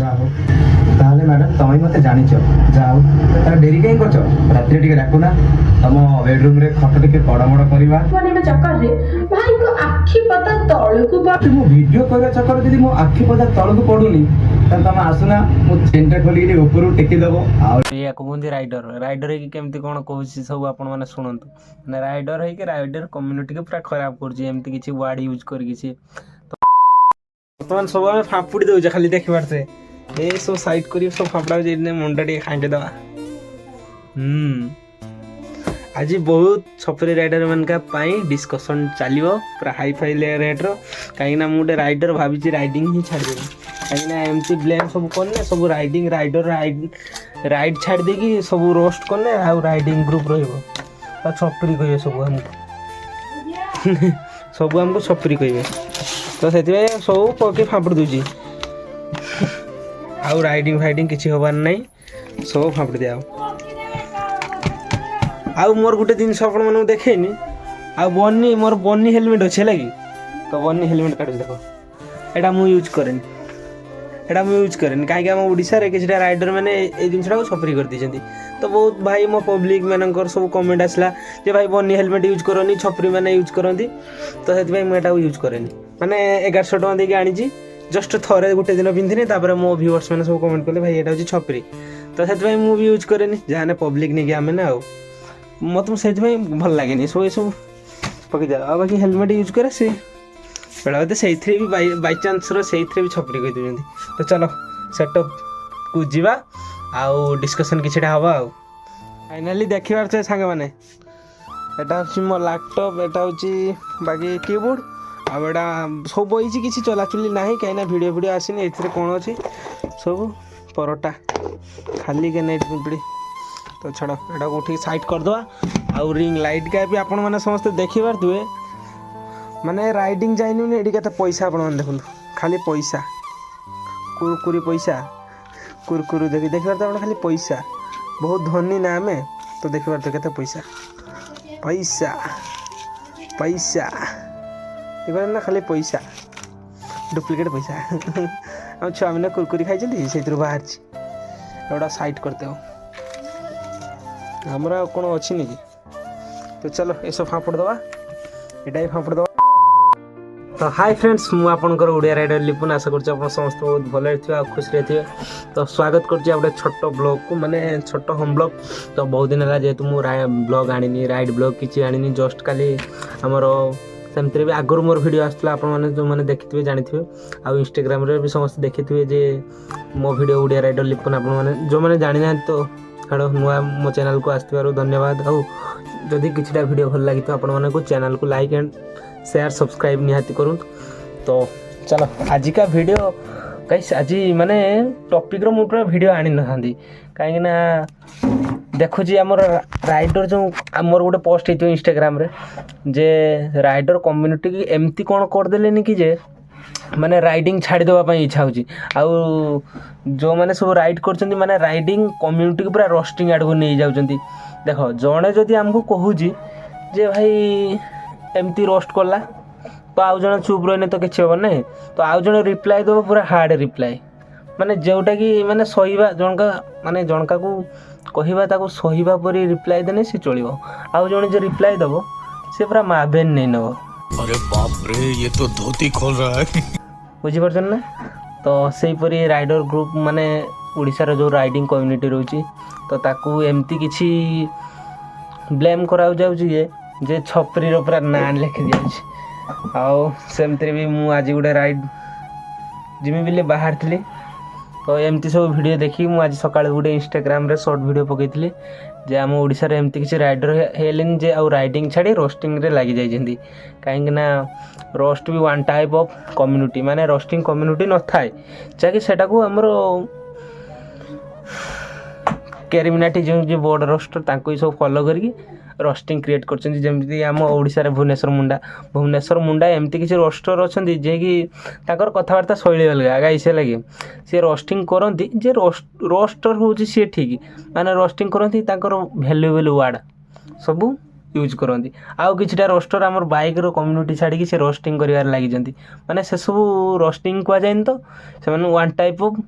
जा हो ताहले मैडम तमें मते जानिच जा हो तार डेरी कहीं करछ रात्रि टिके डाकुना तम बेडरूम रे खट टिके पड़मड़ करवा माने में चक्कर रे भाई को आखी पता तळ को बा मो वीडियो करवा चक्कर यदि मो आखि पदा तळ को पडुनी त तम आसुना मो चेंटा खोली रे ऊपर टेकी दबो आ या कहते राइडर है कि केमती कौन कहूँ सब आपण मैंने शुणु मैंने राइडर है कि राइडर कम्युनिटी को पूरा खराब करमती किसी वार्ड यूज करके बर्तमान सब आम फापुड़ी दौचे खाली देखबार से ये सब साइड कर सब फापड़ा मुंडा टे खाई दवा आज बहुत छपरी राइडर मान डिस्कसन चलो पूरा हाई फाई रेट्र कहीं मुझे राइडर भावी राइडिंग ही छाड़ी कहीं एमती ब्लेम सब कने सब राइडिंग राइडर राइड छाड़ देकी सब रोस्ट कने आ राइडिंग ग्रुप रहा छपरी कहे सब हमको सब हमको छपरी कहे तो से सब पके फापड़ दूची आउ राइडिंग फाइडिंग किसी हबार नहीं सब फापड़ दिया आउ मोर गोटे जिन आपण मानक देखेनी आ बनी मोर बनी हेलमेट अच्छे लगी तो बनी हेलमेट काट देख एटा मु यूज करें कहीं आम ओडिशा रे किसी राइडर मैंने ये जिनसा छपरी कर दी तो बहुत भाई मो पब्लिक मानकर सब कमेंट आसला जे भाई बनी हेलमेट यूज करनी छपरी मैंने यूज करती तो से मुझे यूज करें माने 1100 टका देके आनी जस्ट थरे गोटे दिन पिंधिनी तापर मो व्यूअर्स मैंने सब कमेंट कले भाई यहाँ हूँ छपरी तो से मुझे यूज करें जहाँ पब्लिक नहीं आम ना मत से भल लगे सब सब पकई जाए बाकी हेलमेट यूज करे सी बेला बोधे से भी बाई चान्स से भी छपरी कही तो चलो सेटअप को जीवा आउ डिस्कसन किछटा हवा आउ फाइनाली देखिबार छे सांग माने एटा हूँ मो लैपटॉप एटा हूँ बाकी कीबोर्ड आटा सब बही किसी चलाचुली ना कहीं वीडियो वीडियो आसनी ए कौन अच्छी सब परोटा खाली के नेट पिंपड़ी तो छड़ एटा उठी साइड करदे आउ रिंग लाइट का भी आपण मैंने समस्त देखी पारे माने राइडिंग जाइनी ये के पैसा आपण मैंने देखो खाली पैसा कुरकुरी पैसा कुरकुरी देखी पारे खाली पैसा बहुत धनी ना आमे तो देखी पारे के पैसा पैसा पैसा देखा ना खाली पैसा डुप्लिकेट पैसा हम छुआ मैंने कुरकुरी खाई से बाहर गोटा साइड करते हो हमारा कौन अच्छी नहीं तो चलो ये सब फापड़ दवा ये फापड़ दवा तो हाय फ्रेंड्स मु आपनकर ओडिया राइडर लिपुन आशा करछ आप समस्त बहुत भले थे खुश रहे तो स्वागत कर छोट ब्लॉग को माने छोट होम ब्लॉग तो बहुत दिन है जेहेतु मुझे ब्लॉग आनी राइड ब्लॉग किसी आनी जस्ट काली आमर सेमती भी आगुरी मोर वीडियो आसला आपने जो मैंने देखिए जानी आउ इंस्टाग्राम रे भी समस्त देखिए जे मो वीडियो ओडिया राइडर लिपुन आपने जो मैंने जानी ना तो छाड़ नुआ मो चैनल को आसथिबारु धन्यवाद आउ जदि किछटा वीडियो भल लगी तो आपण को चैनल को लाइक एंड शेयर सब्सक्राइब निहाती करूँ तो चलो आज का वीडियो कहीं आज माने टॉपिक रो मुझे वीडियो आनी ना कहीं देखो जी आमर राइडर जो आमर गोटे पोस्ट होती इंस्टाग्राम रे जे राइडर कम्युनिटी की एमती कौन करदेले कि जे माने राइडिंग छाड़ी देवा इच्छा होची आउ जो माने सब राइड करछंती माने राइडिंग कम्युनिटी को पूरा रोस्टिंग आड़ को नहीं जाउछंती देखो जणे जदि हमको कहूची जे भाई एमती रोस्ट कला तो आउ जने चुप रहने तो किसी हे ना तो आउ जने रिप्लाई देव पूरा हार्ड रिप्लाई माने जोटा कि माने सहीबा जनका माने जनका को कहवा ताको सहीबा परी रिप्लाई देने से चलिबो आउ जने जो रिप्लाई देव से पूरा माबेन नहीं नब अरे बाप रे ये तो धोती खोल रहा है बुझी पारछन ना तो सही परी राइडर ग्रुप माने ओडिसा जो राइडिंग कम्युनिटी रोची तो ताकू एमती किछि ब्लेम कराउ जाउची जे छपरी रो पूरा ना लिखि दिया आउ सेमती भी मु आज गोटे राइड जिमी बिले बाहर थी तो एमती सब वीडियो देखी मु आज सकाळ गोटे इंस्टाग्राम रे शॉर्ट वीडियो पकईली जे आम ओडिशा रे एमती किसी राइडर हेलेन जे आउ राइडिंग छाड़ी रोस्टिंग रे लागि जाइछन्ती कहीं ना रोस्ट भी वन टाइप ऑफ कम्युनिटी माने रोस्टिंग कम्युनिटी न थाए जाकि सेटा को हमरो कैरिमिनाटी जो बोर्ड रोस्टर तांको सब फॉलो करके रोस्टिंग क्रिएट करछन्ती जेमती आम ओडिशा रे भुवनेश्वर मुंडा एमती किसी रोस्टर अछन्ती जे कि ताकर कथावार्ता शैली अलग गाइसे लगे सी रोस्टिंग करती जे रोस्टर होची सी ठीक माने रोस्टिंग करती ताकर वैल्यूएबल वर्ड सब यूज करती आउ किछटा रोस्टर आमर बाइक रो कम्युनिटी छाड़ी से रोस्टिंग करिवार लागि जंती माने से सब रोस्टिंग कुआ जाइन तो से वन टाइप ऑफ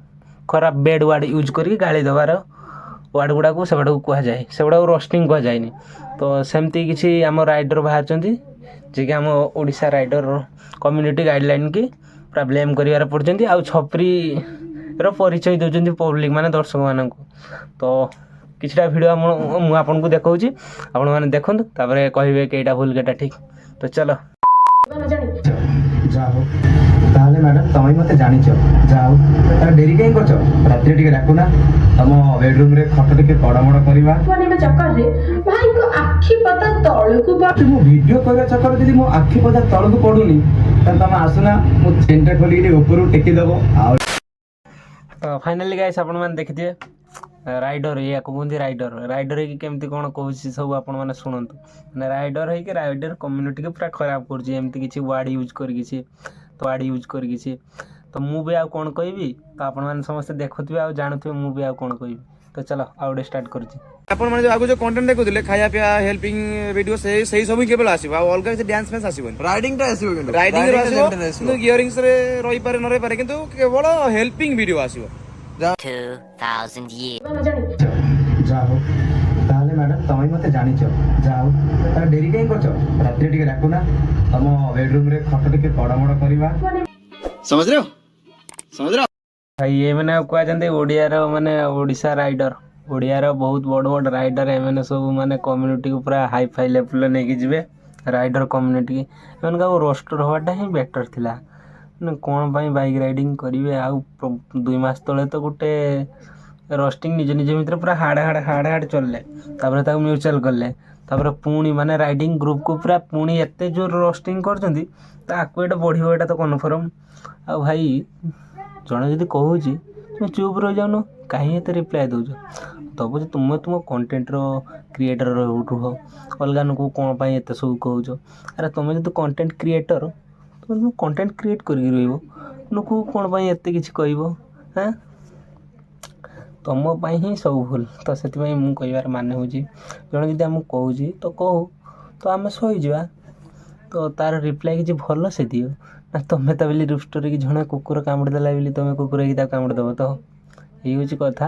ଖରାପ ବେଡ୍ ୱାର୍ଡ଼ ୟୁଜ୍ କରିକି ଗାଳି ଦେବାର ୱାର୍ଡ଼ ଗୁଡ଼ାକୁ ସେଗୁଡ଼ାକୁ କୁହାଯାଏ, ସେଗୁଡ଼ାକୁ ରୋଷ୍ଟିଂ କୁହାଯାଏନି। ତ ସେମିତି କିଛି ଆମ ରାଇଡ଼ର ବାହାରିଛନ୍ତି ଯିଏକି ଆମ ଓଡ଼ିଶା ରାଇଡ଼ର କମ୍ୟୁନିଟି ଗାଇଡ଼ଲାଇନ୍ କି ପୁରା ବ୍ଲେମ୍ କରିବାରେ ପଡ଼ୁଛନ୍ତି, ଆଉ ଛପରିର ପରିଚୟ ଦେଉଛନ୍ତି ପବ୍ଲିକ୍ ମାନେ ଦର୍ଶକମାନଙ୍କୁ। ତ କିଛିଟା ଭିଡ଼ିଓ ମୁଁ ଆପଣଙ୍କୁ ଦେଖାଉଛି, ଆପଣମାନେ ଦେଖନ୍ତୁ, ତାପରେ କହିବେ କି ଏଇଟା ଭୁଲ କି ଏଇଟା ଠିକ୍। ତ ଚାଲ। ଯା ହଉ ତାହେଲେ ମ୍ୟାଡ଼ାମ୍ ତମେ ମୋତେ ଜାଣିଛ, ଯା ହଉ ତାହେଲେ ଡେରି କାହିଁ କରୁଛ? ରାତିରେ ଟିକେ ଡାକୁନା, ତମ ବେଡରୁମ୍ରେ ଖଟ ଟିକେ ବଡ଼ମଡ଼ କରିବା। ବନେଇବା ଚକ୍କରରେ ଭାଇଙ୍କ ଆଖି ପତା ତଳକୁ ମୁଁ ଭିଡ଼ିଓ କରିବା ଚକ୍କରରେ ଯଦି ମୋ ଆଖି ପତା ତଳକୁ ପଡ଼ୁନି, ତାହେଲେ ତମେ ଆସୁନା ମୁଁ ଚେନ୍ଟା ଖୋଲିକି ଟିକେ ଉପରକୁ ଟେକିଦେବ। ଆଉ ତ ଫାଇନାଲି ଗାଇସ୍ ଆପଣମାନେ ଦେଖିଥିବେ ରାଇଡ଼ର, ଇୟାକୁ କୁହନ୍ତି ରାଇଡ଼ର ହେଇକି କେମିତି କ'ଣ କହୁଛି ସବୁ ଆପଣମାନେ ଶୁଣନ୍ତୁ। ମାନେ ରାଇଡ଼ର ହେଇକି ରାଇଡ଼ର କମ୍ୟୁନିଟିକୁ ପୁରା ଖରାପ କରୁଛି, ଏମିତି କିଛି ୱାର୍ଡ଼ ୟୁଜ୍ କରିକି ସିଏ। ତ ମୁଁ ବି ଆଉ କ'ଣ କହିବି? ତ ଆପଣମାନେ ସମସ୍ତେ ଦେଖୁଥିବେ ଆଉ ଜାଣୁଥିବେ ମୁଁ ବି ଆଉ କ'ଣ କହିବି। ତ ଚାଲ ଆଉ ଗୋଟେ ଷ୍ଟାର୍ଟ କରୁଛି। ଆପଣମାନେ ଯେଉଁ ଆଗରୁ ଯେଉଁ କଣ୍ଟେଣ୍ଟ ଦେଖୁଥିଲେ ଖାଇବା ପିଇବା ହେଲ୍ପିଂ ଭିଡ଼ିଓ ସେଇ ସବୁ କେବଳ ଆସିବ, ଆଉ ଅଲଗା କିଛି ଡ୍ୟାନ୍ସ ଫ୍ୟାନ୍ସ ଆସିବନି। ରାଇଡିଂଟା ଆସିବ କିନ୍ତୁ ରାଇଡିଂରେ ଆସିବ କିନ୍ତୁ ଗିୟରିଂସରେ ରହିପାରେ ନ ରହିପାରେ, କିନ୍ତୁ କେବଳ ହେଲ୍ପିଂ ଭିଡ଼ିଓ ଆସିବ। 2000 years. ଯା ହଉ ତାହେଲେ ମ୍ୟାଡ଼ାମ୍ ତମେ ମୋତେ ଜାଣିଛ, ଯା ହଉ ତାହେଲେ ଡେରି କାହିଁ କରୁଛ? ରାତିରେ ଟିକେ ଡାକୁନା, ତମ ବେଡରୁମ୍ରେ ଖଟ ଟିକେ ବଡ଼ମଡ଼ କରିବା। समझ रहे हो ଭାଇ ଏମାନେ ଆଉ କୁହାଯାନ୍ତି ଓଡ଼ିଆର ମାନେ ଓଡ଼ିଶା ରାଇଡ଼ର, ଓଡ଼ିଆର ବହୁତ ବଡ଼ ବଡ଼ ରାଇଡ଼ର ଏମାନେ ସବୁ ମାନେ କମ୍ୟୁନିଟିକୁ ପୁରା ହାଇ ଫାଇ ଲେଭେଲରେ ନେଇକି ଯିବେ। ରାଇଡ଼ର କମ୍ୟୁନିଟି ଏମାନଙ୍କୁ ଆଉ ରୋଷ୍ଟର ହେବାଟା ହିଁ ବେଟର୍ ଥିଲା। ମାନେ କ'ଣ ପାଇଁ ବାଇକ୍ ରାଇଡ଼ିଂ କରିବେ? ଆଉ 2 ମାସ ତଳେ ତ ଗୋଟେ ରୋଷ୍ଟିଂ ନିଜ ଭିତରେ ପୁରା ହାଡ଼ ଚଳିଲେ, ତାପରେ ତାକୁ ମ୍ୟୁଚୁଆଲ୍ କଲେ, ତାପରେ ପୁଣି ମାନେ ରାଇଡ଼ିଂ ଗ୍ରୁପ୍କୁ ପୁରା ପୁଣି ଏତେ ଜୋର ରୋଷ୍ଟିଂ କରୁଛନ୍ତି, ତାକୁ ଏଇଟା ବଢ଼ିବ ଏଇଟା ତ କନଫର୍ମ। ଆଉ ଭାଇ ଜଣେ ଯଦି କହୁଛି ତୁମେ ଚୁପ୍ ରହିଯାଉନ, କାହିଁ ଏତେ ରିପ୍ଲାଏ ଦେଉଛ? ଦେବ ଯେ ତୁମ କଣ୍ଟେଣ୍ଟର କ୍ରିଏଟର ରୁହ, ଅଲଗା ଲୋକକୁ କ'ଣ ପାଇଁ ଏତେ ସବୁ କହୁଛ? ଆରେ ତୁମେ ଯଦି କଣ୍ଟେଣ୍ଟ କ୍ରିଏଟର, ତୁମେ କଣ୍ଟେଣ୍ଟ କ୍ରିଏଟ୍ କରିକି ରହିବ, ଲୋକକୁ କ'ଣ ପାଇଁ ଏତେ କିଛି କହିବ? ହାଁ, ତୁମ ପାଇଁ ହିଁ ସବୁ ଭୁଲ। ତ ସେଥିପାଇଁ ମୁଁ କହିବାର ମାନେ ହେଉଛି, ଜଣେ ଯଦି ଆମକୁ କହୁଛି ତ କହୁ, ତ ଆମେ ସହିଯିବା। ତ ତା'ର ରିପ୍ଲାଏ କିଛି ଭଲ ସେ ଦିଅ ନା, ତୁମେ ତା ବୋଲି ରୁଷ୍ଟରେ କି ଜଣେ କୁକୁର କାମୁଡ଼ି ଦେଲା ବୋଲି ତୁମେ କୁକୁର ହେଇକି ତାକୁ କାମୁଡ଼ି ଦେବ? ତ ଏଇ ହେଉଛି କଥା।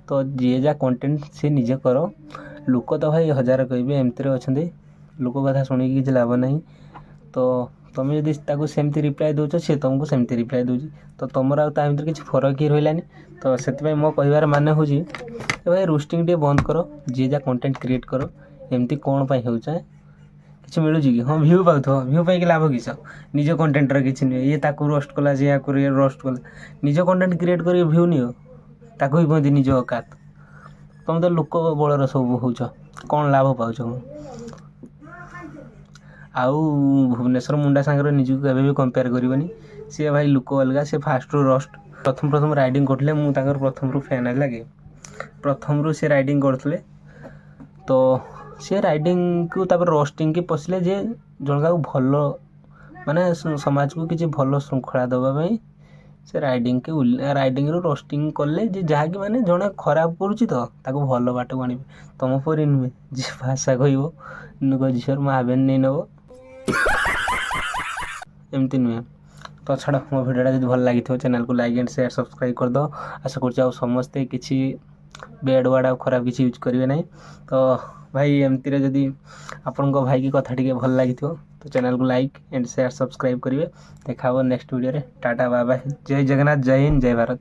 ତ ଯିଏ ଯାହା କଣ୍ଟେଣ୍ଟ ସିଏ ନିଜେ କର, ଲୋକ ତ ଭାଇ ହଜାର କହିବେ, ଏମିତିରେ ଅଛନ୍ତି ଲୋକ କଥା ଶୁଣିକି କିଛି ଲାଭ ନାହିଁ। ତ ତୁମେ ଯଦି ତାକୁ ସେମିତି ରିପ୍ଲାଏ ଦେଉଛ, ସିଏ ତୁମକୁ ସେମିତି ରିପ୍ଲାଏ ଦେଉଛି, ତ ତୁମର ଆଉ ତା ଭିତରେ କିଛି ଫରକ ହିଁ ରହିଲାନି। ତ ସେଥିପାଇଁ ମୋ କହିବାର ମାନେ ହେଉଛି ଭାଇ ରୋଷ୍ଟିଂ ଟିକେ ବନ୍ଦ କର, ଯିଏ ଯାହା କଣ୍ଟେଣ୍ଟ କ୍ରିଏଟ୍ କର। ଏମିତି କ'ଣ ପାଇଁ ହେଉଛି? କିଛି ମିଳୁଛି କି? ହଁ, ଭ୍ୟୁ ପାଉଥିବ, ଭ୍ୟୁ ପାଇକି ଲାଭ କିସ? ନିଜ କଣ୍ଟେଣ୍ଟର କିଛି ନୁହେଁ। ଇଏ ତାକୁ ରୋଷ୍ଟ କଲା, ସିଏ ୟାକୁ ରୋଷ୍ଟ କଲା। ନିଜ କଣ୍ଟେଣ୍ଟ କ୍ରିଏଟ୍ କରିକି ଭ୍ୟୁ ନିଅ, ତାକୁ ବି କୁହନ୍ତି ନିଜ ଅକାତ। ତୁମେ ତ ଲୋକ ବଳର ସବୁ ହେଉଛ, କ'ଣ ଲାଭ ପାଉଛ? ଆଉ ଭୁବନେଶ୍ୱର ମୁଣ୍ଡା ସାଙ୍ଗରେ ନିଜକୁ କେବେ ବି କମ୍ପେୟାର କରିବନି। ସିଏ ଭାଇ ଲୋକ ଅଲଗା, ସିଏ ଫାଷ୍ଟରୁ ରୋଷ୍ଟ ପ୍ରଥମ ରାଇଡ଼ିଂ କରୁଥିଲେ। ମୁଁ ତାଙ୍କର ପ୍ରଥମରୁ ଫ୍ୟାନ୍ ହେଲା କି, ପ୍ରଥମରୁ ସେ ରାଇଡ଼ିଂ କରୁଥିଲେ। ତ ସେ ରାଇଡ଼ିଂକୁ ତାପରେ ରୋଷ୍ଟିଂକି ପଶିଲେ ଯେ ଜଣକାକୁ ଭଲ ମାନେ ସମାଜକୁ କିଛି ଭଲ ଶୃଙ୍ଖଳା ଦେବା ପାଇଁ ସେ ରାଇଡ଼ିଂରୁ ରୋଷ୍ଟିଂ କଲେ, ଯେ ଯାହାକି ମାନେ ଜଣେ ଖରାପ କରୁଛି ତ ତାକୁ ଭଲ ବାଟକୁ ଆଣିବେ। ତୁମ ପରି ନୁହେଁ ଯିଏ ଭାଷା କହିବ ଲୋକ ଝିଅର ମା ବେନ୍ ନେଇ ନେବ, ଏମିତି ନୁହେଁ। ତ ଛାଡ଼, ମୋ ଭିଡ଼ିଓଟା ଯଦି ଭଲ ଲାଗିଥିବ ଚ୍ୟାନେଲକୁ ଲାଇକ୍ ଆଣ୍ଡ ସେୟାର ସବସ୍କ୍ରାଇବ୍ କରିଦେବ। ଆଶା କରୁଛି ଆଉ ସମସ୍ତେ କିଛି ବେଡ୍ ୱାର୍ଡ଼ ଆଉ ଖରାପ କିଛି ୟୁଜ୍ କରିବେ ନାହିଁ। ତ ଭାଇ ଏମିତିରେ ଯଦି ଆପଣଙ୍କ ଭାଇକି କଥା ଟିକେ ଭଲ ଲାଗିଥିବ ତ ଚ୍ୟାନେଲକୁ ଲାଇକ୍ ଆଣ୍ଡ ସେୟାର ସବସ୍କ୍ରାଇବ୍ କରିବେ। ଦେଖା ହେବ ନେକ୍ସଟ ଭିଡ଼ିଓରେ। ଟାଟା ବାଏ ବାଏ, ଜୟ ଜଗନ୍ନାଥ, ଜୟ ହିନ୍ଦ, ଜୟ ଭାରତ।